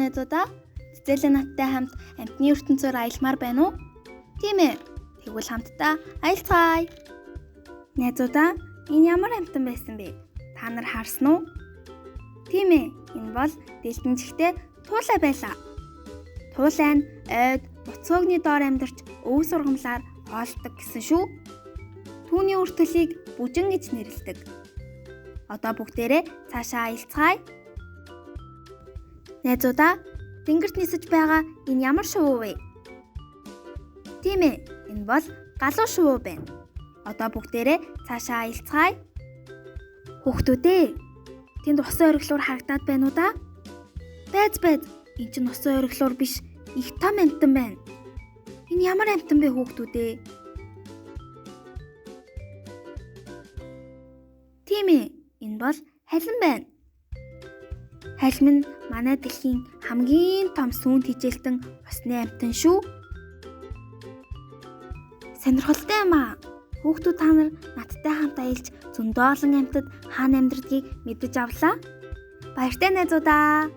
найзуудаа. Цэцэлэн надтай хамт амьтны ертөнцөөр аялмаар байна уу? Тийм ээ. Тэгвэл хамтдаа аялцгаая. Найзуудаа, энэ ямар амьтан байсан бэ? Та нар харсан уу? Тийм ээ. Энэ бол дэлгэнжигтэй туулай байлаа. Туулай нь ойд буцоогны доор амьдарч өв сургамлаар хоолдог гэсэн шүү. Түүний үртгэлийг бүжин гэж нэрлэдэг. Одоо бүгдээрээ цаашаа аялцгаая. Найзуудаа, тэнгэрт нисэж байгаа энэ ямар шувуу вэ? Тийм ээ, энэ бол галуу шувуу байна. Одоо бүгдээрээ цаашаа аялцгаая. Хүүхдүүдээ, тэнд усан ориглуур харагдаад байна уу да? Байз, энэ чинь усан ориглуур биш, их том амьтан байна. Энэ ямар амьтан бэ хүүхдүүдээ? Тийм ээ, энэ бол халин байна. Халим нь манай дэлхийн хамгийн том сүүнд хичээлтэн усны амьтан шүү. Сонирхолтой юм аа. Хүүхдүүд та нар надтай хамт аялж зөндөө олон амьтад хаана амьдрдгийг мэдэж авлаа. Баяртай найзуудаа.